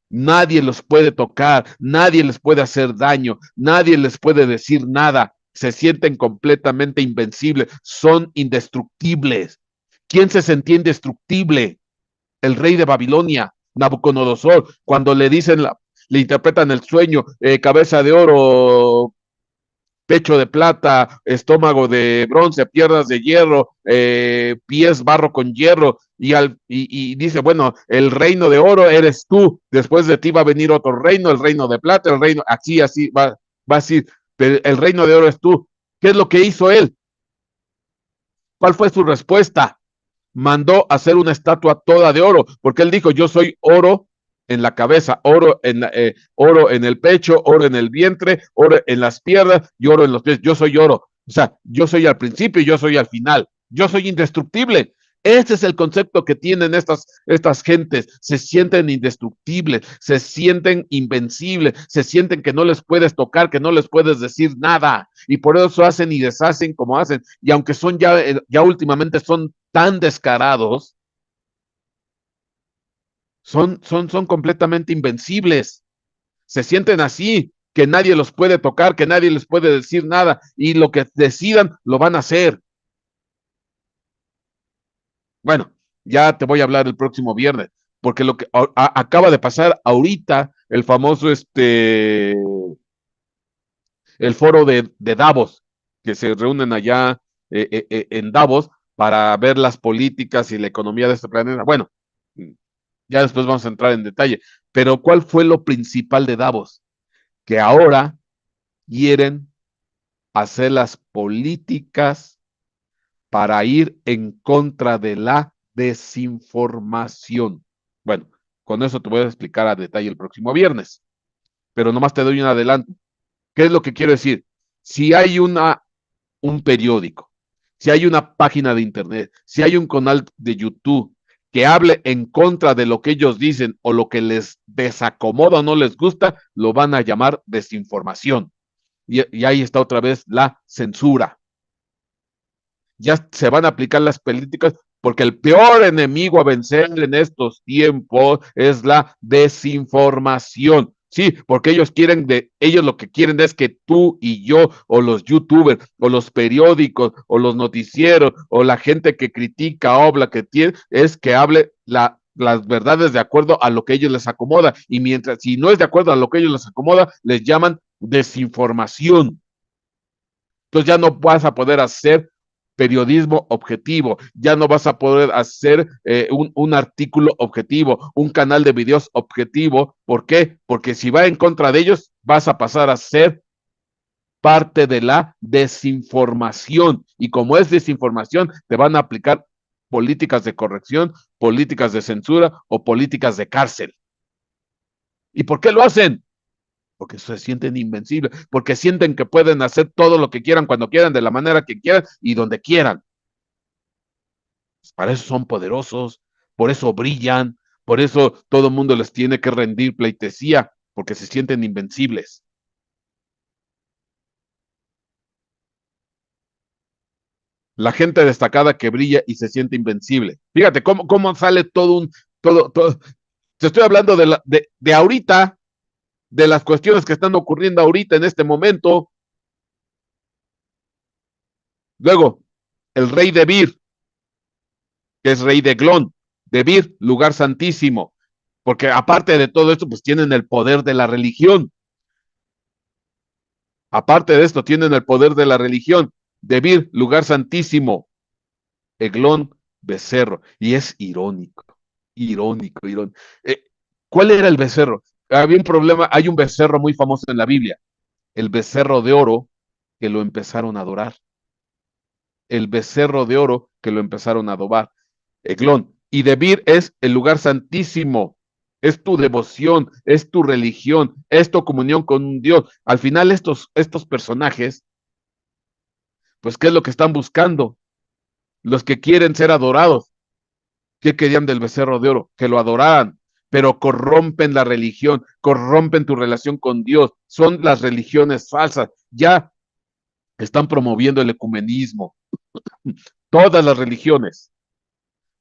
Nadie los puede tocar, nadie les puede hacer daño, nadie les puede decir nada. Se sienten completamente invencibles, son indestructibles. ¿Quién se sentía indestructible? El rey de Babilonia, Nabucodonosor, cuando le dicen, le interpretan el sueño, cabeza de oro, pecho de plata, estómago de bronce, piernas de hierro, pies barro con hierro, y dice, bueno, el reino de oro eres tú, después de ti va a venir otro reino, el reino de plata, el reino, así va a decir, pero el reino de oro es tú. ¿Qué es lo que hizo él? ¿Cuál fue su respuesta? Mandó hacer una estatua toda de oro, porque él dijo, yo soy oro en la cabeza, oro en el pecho, oro en el vientre, oro en las piernas y oro en los pies. Yo soy oro. O sea, yo soy al principio y yo soy al final. Yo soy indestructible. Ese es el concepto que tienen estas gentes. Se sienten indestructibles, se sienten invencibles, se sienten que no les puedes tocar, que no les puedes decir nada. Y por eso hacen y deshacen como hacen. Y aunque son ya últimamente son tan descarados, son completamente invencibles. Se sienten así, que nadie los puede tocar, que nadie les puede decir nada. Y lo que decidan, lo van a hacer. Bueno, ya te voy a hablar el próximo viernes, porque lo que acaba de pasar ahorita, el famoso el foro de Davos, que se reúnen allá en Davos para ver las políticas y la economía de este planeta. Bueno, ya después vamos a entrar en detalle, pero ¿cuál fue lo principal de Davos? Que ahora quieren hacer las políticas para ir en contra de la desinformación. Bueno, con eso te voy a explicar a detalle el próximo viernes, pero nomás te doy un adelanto. ¿Qué es lo que quiero decir? Si hay un periódico, si hay una página de internet, si hay un canal de YouTube que hable en contra de lo que ellos dicen o lo que les desacomoda o no les gusta, lo van a llamar desinformación. Y ahí está otra vez la censura. Ya se van a aplicar las políticas porque el peor enemigo a vencer en estos tiempos es la desinformación. Sí, porque ellos lo que quieren es que tú y yo, o los youtubers, o los periódicos, o los noticieros, o la gente que critica o habla que tiene, es que hable las verdades de acuerdo a lo que ellos les acomoda. Y mientras, si no es de acuerdo a lo que ellos les acomoda, les llaman desinformación. Entonces ya no vas a poder hacer periodismo objetivo, ya no vas a poder hacer un artículo objetivo, un canal de videos objetivo. ¿Por qué? Porque si va en contra de ellos, vas a pasar a ser parte de la desinformación. Y como es desinformación, te van a aplicar políticas de corrección, políticas de censura o políticas de cárcel. ¿Y por qué lo hacen? Porque se sienten invencibles, porque sienten que pueden hacer todo lo que quieran, cuando quieran, de la manera que quieran y donde quieran. Para eso son poderosos, por eso brillan, por eso todo el mundo les tiene que rendir pleitesía, porque se sienten invencibles. La gente destacada que brilla y se siente invencible. Fíjate cómo sale todo. Te estoy hablando de ahorita, de las cuestiones que están ocurriendo ahorita en este momento. Luego, el rey de Bir, que es rey de Glón, de Bir, lugar santísimo, porque aparte de todo esto, pues tienen el poder de la religión. Aparte de esto, tienen el poder de la religión. De Bir, lugar santísimo, Eglón, becerro. Y es irónico. Eh, ¿Cuál era el becerro? Había un problema, hay un becerro muy famoso en la Biblia, el becerro de oro que lo empezaron a adorar. El becerro de oro que lo empezaron a adorar. Eglón. Y Debir es el lugar santísimo. Es tu devoción, es tu religión, es tu comunión con un Dios. Al final estos personajes, pues, ¿qué es lo que están buscando? Los que quieren ser adorados. ¿Qué querían del becerro de oro? Que lo adoraran, pero corrompen la religión, corrompen tu relación con Dios. Son las religiones falsas. Ya están promoviendo el ecumenismo. Todas las religiones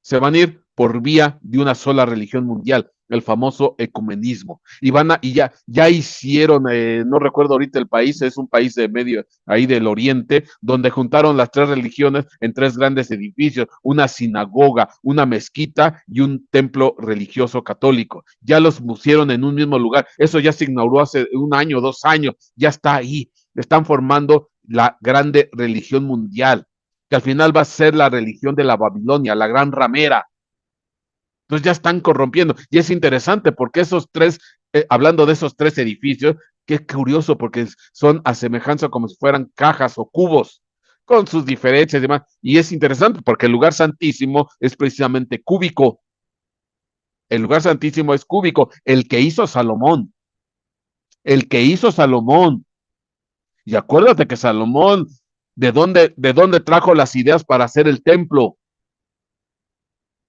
se van a ir por vía de una sola religión mundial, el famoso ecumenismo. Y ya hicieron, no recuerdo ahorita el país, es un país de medio, ahí del oriente, donde juntaron las tres religiones en tres grandes edificios, una sinagoga, una mezquita y un templo religioso católico. Ya los pusieron en un mismo lugar. Eso ya se inauguró hace un año, 2 años, ya está ahí. Están formando la grande religión mundial, que al final va a ser la religión de la Babilonia, la gran ramera. Entonces ya están corrompiendo. Y es interesante porque hablando de esos tres edificios, que es curioso porque son a semejanza como si fueran cajas o cubos, con sus diferencias y demás. Y es interesante porque el lugar santísimo es precisamente cúbico. El lugar santísimo es cúbico, el que hizo Salomón. El que hizo Salomón. Y acuérdate que Salomón, ¿de dónde trajo las ideas para hacer el templo?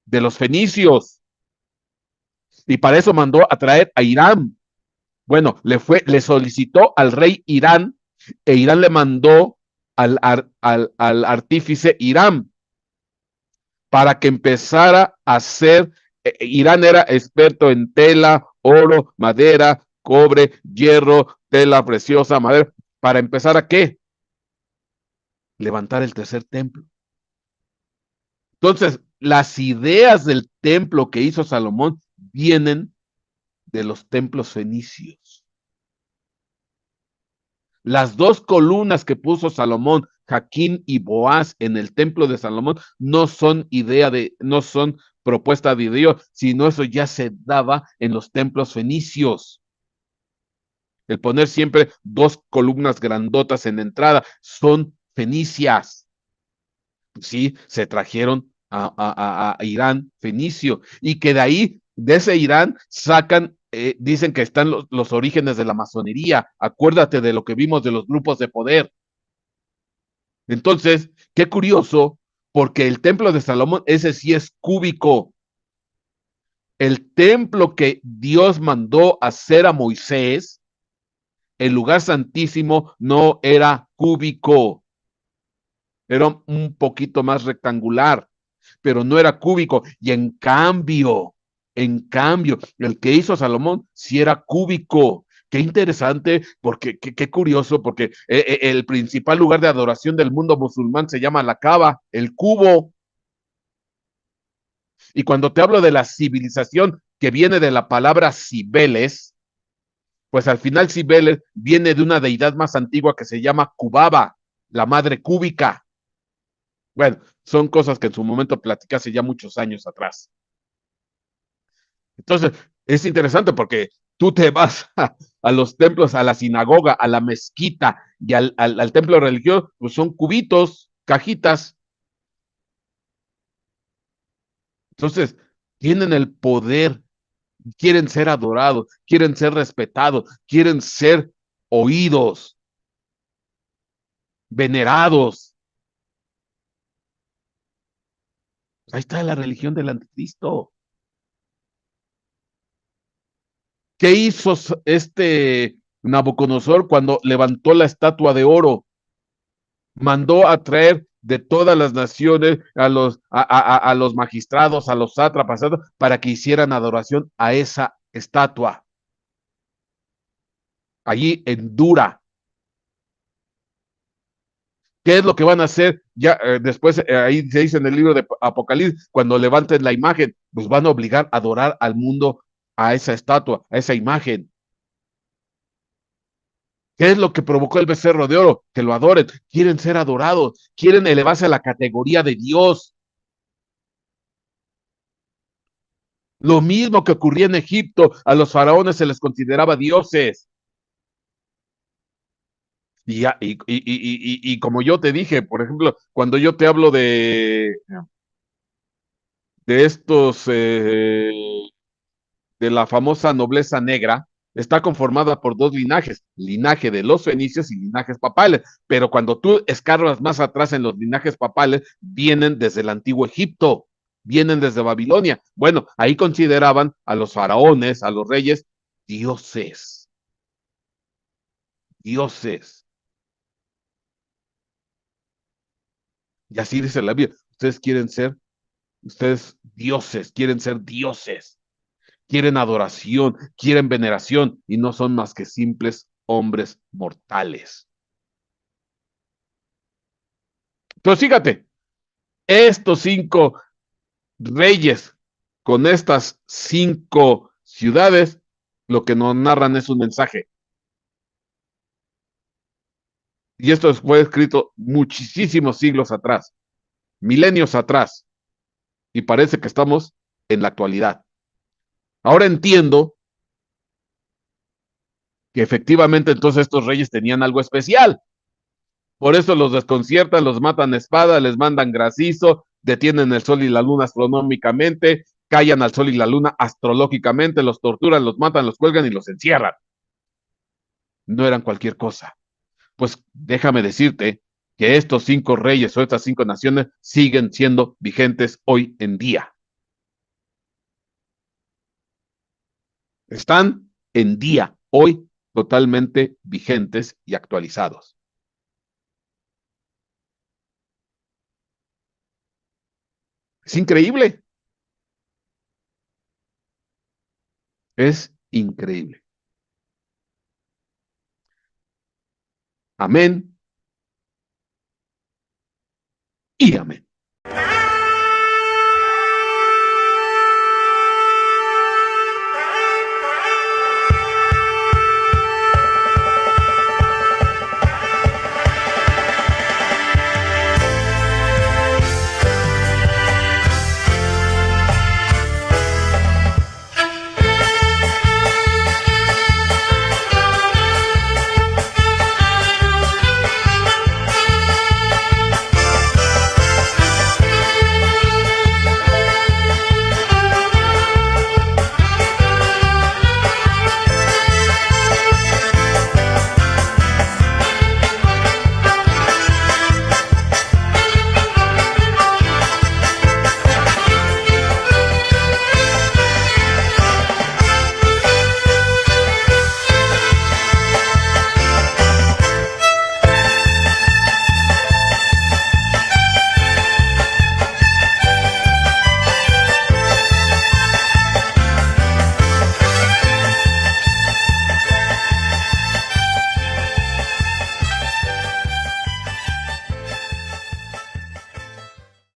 De los fenicios. Y para eso mandó a traer a Irán. Bueno, le solicitó al rey Irán, e Irán le mandó al artífice Irán para que empezara a hacer. Irán era experto en tela, oro, madera, cobre, hierro, tela preciosa, madera. ¿Para empezar a qué? Levantar el tercer templo. Entonces, las ideas del templo que hizo Salomón vienen de los templos fenicios. Las dos columnas que puso Salomón, Jaquín y Boaz, en el templo de Salomón, no son propuesta de Dios, sino eso ya se daba en los templos fenicios. El poner siempre dos columnas grandotas en entrada son fenicias. Sí, se trajeron a Irán fenicio, y que de ahí, de ese Irán, dicen que están los orígenes de la masonería. Acuérdate de lo que vimos de los grupos de poder. Entonces, qué curioso, porque el templo de Salomón, ese sí es cúbico. El templo que Dios mandó hacer a Moisés, el lugar santísimo, no era cúbico, era un poquito más rectangular, pero no era cúbico. Y en cambio, el que hizo Salomón sí era cúbico. Qué interesante, porque qué curioso, porque el principal lugar de adoración del mundo musulmán se llama la Kaaba, el cubo. Y cuando te hablo de la civilización que viene de la palabra Cibeles, pues al final Cibeles viene de una deidad más antigua que se llama Cubaba, la madre cúbica. Bueno, son cosas que en su momento platicé hace ya muchos años atrás. Entonces, es interesante porque tú te vas a los templos, a la sinagoga, a la mezquita y al templo religioso, pues son cubitos, cajitas. Entonces, tienen el poder, quieren ser adorados, quieren ser respetados, quieren ser oídos, venerados. Ahí está la religión del anticristo. ¿Qué hizo este Nabucodonosor cuando levantó la estatua de oro? Mandó a traer de todas las naciones a los magistrados, a los sátrapas, para que hicieran adoración a esa estatua, allí en Dura. ¿Qué es lo que van a hacer? Ya después, ahí se dice en el libro de Apocalipsis, cuando levanten la imagen, pues van a obligar a adorar al mundo a esa estatua, a esa imagen. ¿Qué es lo que provocó el becerro de oro? Que lo adoren. Quieren ser adorados, quieren elevarse a la categoría de Dios. Lo mismo que ocurría en Egipto, a los faraones se les consideraba dioses. Y como yo te dije, por ejemplo, cuando yo te hablo de estos, de la famosa nobleza negra, está conformada por dos linajes, linaje de los fenicios y linajes papales, pero cuando tú escarbas más atrás en los linajes papales, vienen desde el antiguo Egipto, vienen desde Babilonia. Bueno, ahí consideraban a los faraones, a los reyes, dioses, dioses. Y así dice la Biblia, ustedes dioses, quieren ser dioses, quieren adoración, quieren veneración y no son más que simples hombres mortales. Entonces, fíjate, estos cinco reyes con estas cinco ciudades, lo que nos narran es un mensaje. Y esto fue escrito muchísimos siglos atrás, milenios atrás, y parece que estamos en la actualidad. Ahora entiendo que efectivamente entonces estos reyes tenían algo especial. Por eso los desconciertan, los matan a espada, les mandan grasizo, detienen el sol y la luna astronómicamente, callan al sol y la luna astrológicamente, los torturan, los matan, los cuelgan y los encierran. No eran cualquier cosa. Pues déjame decirte que estos cinco reyes o estas cinco naciones siguen siendo vigentes hoy en día. Están en día, hoy, totalmente vigentes y actualizados. Es increíble, es increíble. Amén y amén.